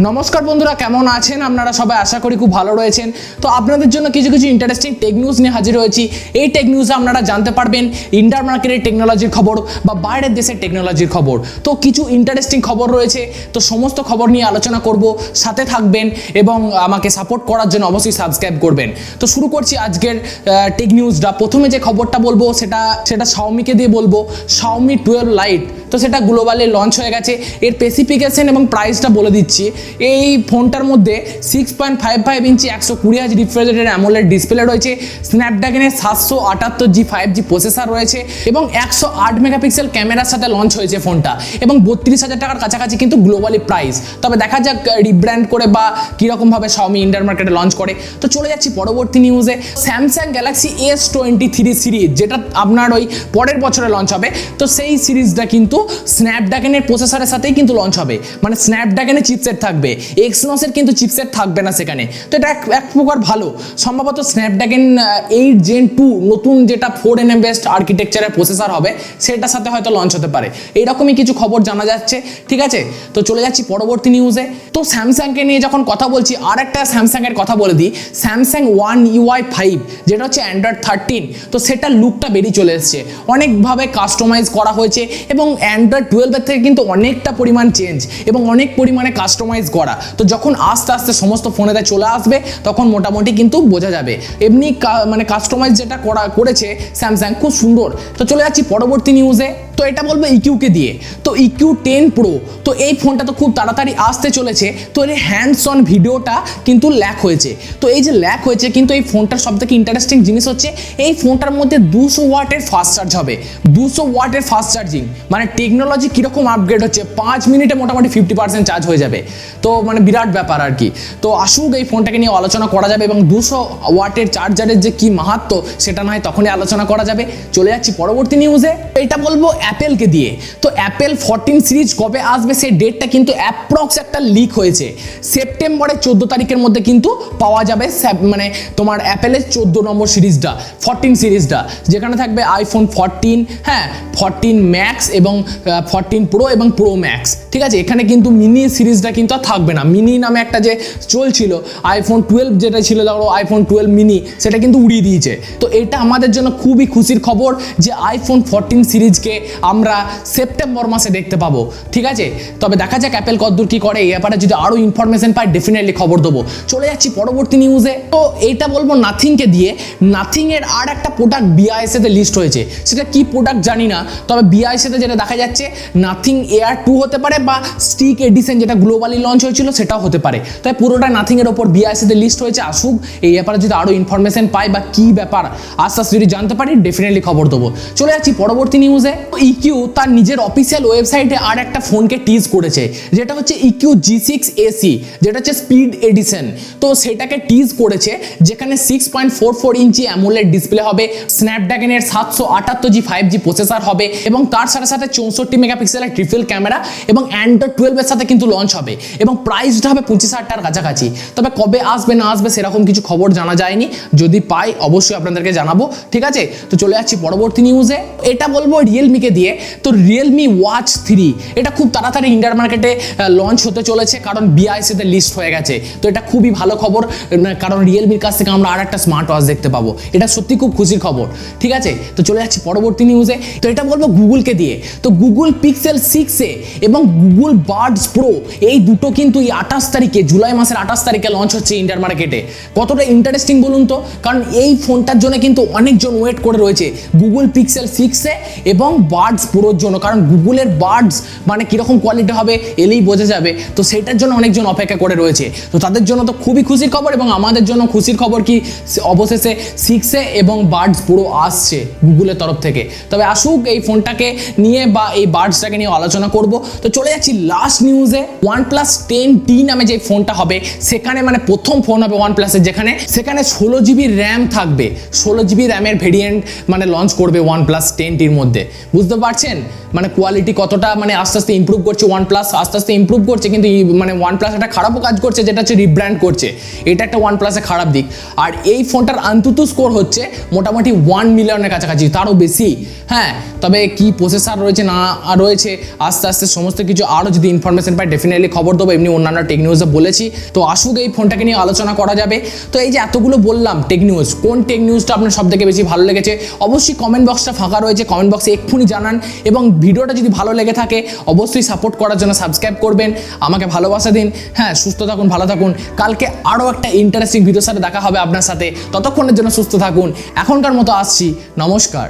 নমস্কার বন্ধুরা, কেমন আছেন আপনারা সবাই? আশা করি খুব ভালো রয়েছেন। তো আপনাদের জন্য কিছু কিছু ইন্টারেস্টিং টেক নিউজ নিয়ে হাজির হয়েছি। এই টেক নিউজে আপনারা জানতে পারবেন ইন্টার মার্কেটের টেকনোলজির খবর বা বাইরের দেশের টেকনোলজির খবর। তো কিছু ইন্টারেস্টিং খবর রয়েছে, তো সমস্ত খবর নিয়ে আলোচনা করব। সাথে থাকবেন এবং আমাকে সাপোর্ট করার জন্য অবশ্যই সাবস্ক্রাইব করবেন। তো শুরু করছি আজকের টেক নিউজটা। প্রথমে যে খবরটা বলবো সেটা xiaomiকে দিয়ে বলবো। xiaomi 12 লাইট, তো সেটা গ্লোবালি লঞ্চ হয়ে গেছে। এর স্পেসিফিকেশন এবং প্রাইসটা বলে দিচ্ছি। এই ফোনটার মধ্যে 6.55 ইঞ্চি 120Hz রিফ্রেশ রেটের অ্যামোলেড ডিসপ্লে রয়েছে, স্ন্যাপড্রাগনের 778G 5G প্রসেসর রয়েছে এবং 108 মেগাপিক্সেল ক্যামেরার সাথে লঞ্চ হয়েছে ফোনটা এবং 32,000 টাকার কাছাকাছি কিন্তু গ্লোবালি প্রাইস। তবে দেখা যাক রিব্র্যান্ড করে বা কীরকমভাবে Xiaomi ইন্ডিয়ান মার্কেটে লঞ্চ করে। তো চলে যাচ্ছি পরবর্তী নিউজে। স্যামসাং গ্যালাক্সি S23 সিরিজ, যেটা আপনার ওই পরের বছরে লঞ্চ হবে, তো সেই সিরিজটা কিন্তু স্ন্যাপড্রাগনের প্রসেসরের সাথেই কিন্তু লঞ্চ হবে, মানে স্ন্যাপড্রাগনের চিপসেট থাকবে, এক্সনোসের কিন্তু চিপসেট থাকবে না সেখানে। তো এটা এক প্রকার ভালো। সম্ভবত স্ন্যাপড্রাগন 8 Gen 2 নতুন যেটা 4nm বেসড আর্কিটেকচারের প্রসেসর হবে, সেটার সাথে হয়তো লঞ্চ হতে পারে। এইরকমই কিছু খবর জানা যাচ্ছে, ঠিক আছে? তো চলে যাচ্ছি পরবর্তী নিউজে। তো স্যামসাংকে নিয়ে যখন কথা বলছি, আর একটা স্যামসাংয়ের কথা বলে দিই। স্যামসাং One UI 5, যেটা হচ্ছে অ্যান্ড্রয়েড 13, তো সেটার লুকটা বেরিয়ে চলে এসছে। অনেকভাবে কাস্টমাইজ করা হয়েছে এবং অ্যান্ড্রয়েড 12 থেকে কিন্তু অনেকটা পরিমাণ চেঞ্জ এবং অনেক পরিমাণে কাস্টমাইজ করা। তো যখন আস্তে আস্তে সমস্ত ফোনেতে চলে আসবে, তখন মোটামুটি কিন্তু বোঝা যাবে। এমনি মানে কাস্টমাইজ যেটা করেছে স্যামসাং, খুব সুন্দর। তো চলে যাচ্ছি পরবর্তী নিউজে। তো এটা বলবো iQooকে দিয়ে। তো iQoo 10 Pro, তো এই ফোনটা তো খুব তাড়াতাড়ি আসতে চলেছে। তো এর হ্যান্ডস অন ভিডিওটা কিন্তু ল্যাক হয়েছে। তো এই যে ল্যাক হয়েছে, কিন্তু এই ফোনটার সবথেকে ইন্টারেস্টিং জিনিস হচ্ছে এই ফোনটার মধ্যে 200 ওয়াটের ফাস্ট চার্জ হবে। 200 ওয়াটের ফাস্ট চার্জিং, মানে টেকনোলজি কীরকম আপগ্রেড হচ্ছে। 5 মিনিটে মোটামুটি 50% চার্জ হয়ে যাবে। তো মানে বিরাট ব্যাপার আর কি। তো আসুক, এই ফোনটাকে নিয়ে আলোচনা করা যাবে এবং 200 ওয়াটের চার্জারের যে কি মাহাত্ম্য, সেটা নয় তখনই আলোচনা করা যাবে। চলে যাচ্ছি পরবর্তী নিউজে। এটা বলবো অ্যাপেলকে দিয়ে। তো অ্যাপেল 14 সিরিজ কবে আসবে সেই ডেটটা কিন্তু অ্যাপ্রক্স একটা লিক হয়েছে। সেপ্টেম্বরের 14 তারিখের মধ্যে কিন্তু পাওয়া যাবে, মানে তোমার অ্যাপেলের 14 নম্বর সিরিজটা, 14 সিরিজটা, যেখানে থাকবে আইফোন 14, হ্যাঁ 14 ম্যাক্স এবং 14 প্রো এবং প্রো ম্যাক্স, ঠিক আছে? এখানে কিন্তু মিনি সিরিজটা কিন্তু আর থাকবে না। মিনি নামে একটা যে চলছিল, আইফোন 12 যেটা ছিল, ধরো আইফোন 12 মিনি, সেটা কিন্তু উড়িয়ে দিয়েছে। তো এটা আমাদের জন্য খুবই খুশির খবর যে আইফোন 14 সিরিজকে আমরা সেপ্টেম্বর মাসে দেখতে পাবো, ঠিক আছে? তবে দেখা যাক অ্যাপেল কতদূর কি করে। এই ব্যাপারে যদি আরও ইনফরমেশন পাই, ডেফিনেটলি খবর দেবো। চলে যাচ্ছি পরবর্তী নিউজে। তো এইটা বলবো নাথিংকে দিয়ে। নাথিংয়ের আর একটা প্রোডাক্ট BIS-তে লিস্ট হয়েছে, সেটা কি প্রোডাক্ট জানি না। তবে BIS-তে যেটা দেখা যাচ্ছে, নাথিং এয়ার 2 হতে পারে বা স্টিক এডিশন যেটা গ্লোবালি লঞ্চ হয়েছিল, সেটাও হতে পারে। তাই পুরোটা নাথিংয়ের ওপর BIS-তে লিস্ট হয়েছে। আসুক, এই ব্যাপারে যদি আরও ইনফরমেশন পাই বা কী ব্যাপার আস্তে আস্তে যদি জানতে পারি, ডেফিনেটলি খবর দেবো। চলে যাচ্ছি পরবর্তী নিউজে। iQoo তার নিজের অফিসিয়াল ওয়েবসাইটে আর একটা ফোনকে টিজ করেছে, যেটা হচ্ছে iQoo G6 AC, যেটা হচ্ছে স্পিড এডিশন। তো সেটাকে টিজ করেছে, যেখানে 6.44 ইঞ্চি অ্যামোলেড ডিসপ্লে হবে, স্ন্যাপড্রাগনের 778G 5G প্রসেসর হবে এবং তার সাথে সাথে 64 মেগাপিক্সেলের ট্রিপল ক্যামেরা এবং অ্যান্ড্রয়েড 12 সাথে কিন্তু লঞ্চ হবে এবং প্রাইসটা হবে 25,000 টাকার কাছাকাছি। তবে কবে আসবে না আসবে সেরকম কিছু খবর জানা যায়নি। যদি পাই অবশ্যই আপনাদেরকে জানাবো, ঠিক আছে? তো চলে যাচ্ছি পরবর্তী নিউজে। এটা বলবো রিয়েলমিকে দিয়ে। তো রিয়েলমি ওয়াচ 3, এটা খুব তাড়াতাড়ি ইন্ডিয়ান মার্কেটে লঞ্চ হতে চলেছে, কারণ BIS-তে লিস্ট হয়ে গেছে। তো এটা খুবই ভালো খবর, কারণ রিয়েলমির কাছ থেকে আমরা আর একটা স্মার্ট ওয়াচ দেখতে পাবো। এটা সত্যি খুব খুশির খবর, ঠিক আছে? তো চলে যাচ্ছি পরবর্তী নিউজে। তো এটা বলবো গুগলকে দিয়ে। তো গুগল পিক্সেল 6a এবং গুগল বার্ডস প্রো, এই দুটো কিন্তু এই 28 তারিখে, জুলাই মাসের 28 তারিখে লঞ্চ হচ্ছে ইন্ডিয়ান মার্কেটে। কতটা ইন্টারেস্টিং বলুন তো, কারণ এই ফোনটার জন্য কিন্তু অনেকজন ওয়েট করে রয়েছে, গুগল পিক্সেল 6a এবং বার্ডস প্রোর জন্য। কারণ গুগলের বার্ডস মানে কীরকম কোয়ালিটি হবে এলেই বোঝা যাবে। তো সেইটার জন্য অনেকজন অপেক্ষা করে রয়েছে। তো তাদের জন্য তো খুবই খুশির খবর এবং আমাদের জন্য খুশির খবর কি অবশেষে 6a এবং বার্ডস প্রো আসছে গুগলের তরফ থেকে। তবে আসুক, এই ফোনটাকে নিয়ে বা এই বার্ডসটাকে নিয়ে আলোচনা করব। তো চলে যাচ্ছি লাস্ট নিউজে। OnePlus 10T নামে যে ফোনটা হবে, সেখানে মানে প্রথম ফোন হবে OnePlus-এর, সেখানে 16GB র্যাম থাকবে। 16GB র্যামের ভেরিয়েন্ট মানে লঞ্চ করবে OnePlus 10Tর মধ্যে। বুঝতে পারছেন মানে কোয়ালিটি কতটা মানে আস্তে আস্তে ইমপ্রুভ করছে OnePlus, আস্তে আস্তে ইমপ্রুভ করছে। কিন্তু মানে OnePlus একটা খারাপও কাজ করছে, যেটা হচ্ছে রিব্র্যান্ড করছে। এটা একটা OnePlus-এর খারাপ দিক। আর এই ফোনটার আন্তুতু স্কোর হচ্ছে মোটামুটি 1 মিলিয়নের কাছাকাছি, তারও বেশি। হ্যাঁ, তবে কি প্রসেসর রয়েছে না রয়েছে আস্তে আস্তে সমস্ত কিছু কিছু আরও যদি ইনফরমেশন পাই ডেফিনেটলি খবর দেবো। এমনি অন্যান্য টেক নিউজে বলেছি, তো আসুক এই ফোনটাকে নিয়ে আলোচনা করা যাবে। তো এই যে এতগুলো বললাম টেক নিউজ, কোন টেক নিউজটা আপনার সব থেকে বেশি ভালো লেগেছে অবশ্যই কমেন্ট বক্সটা ফাঁকা রয়েছে, কমেন্ট বক্সে এক্ষুনি জানান। এবং ভিডিওটা যদি ভালো লেগে থাকে অবশ্যই সাপোর্ট করার জন্য সাবস্ক্রাইব করবেন, আমাকে ভালোবাসা দিন। হ্যাঁ, সুস্থ থাকুন, ভালো থাকুন। কালকে আরও একটা ইন্টারেস্টিং ভিডিওর সাথে দেখা হবে আপনার সাথে। ততক্ষণের জন্য সুস্থ থাকুন। এখনকার মতো আসছি, নমস্কার।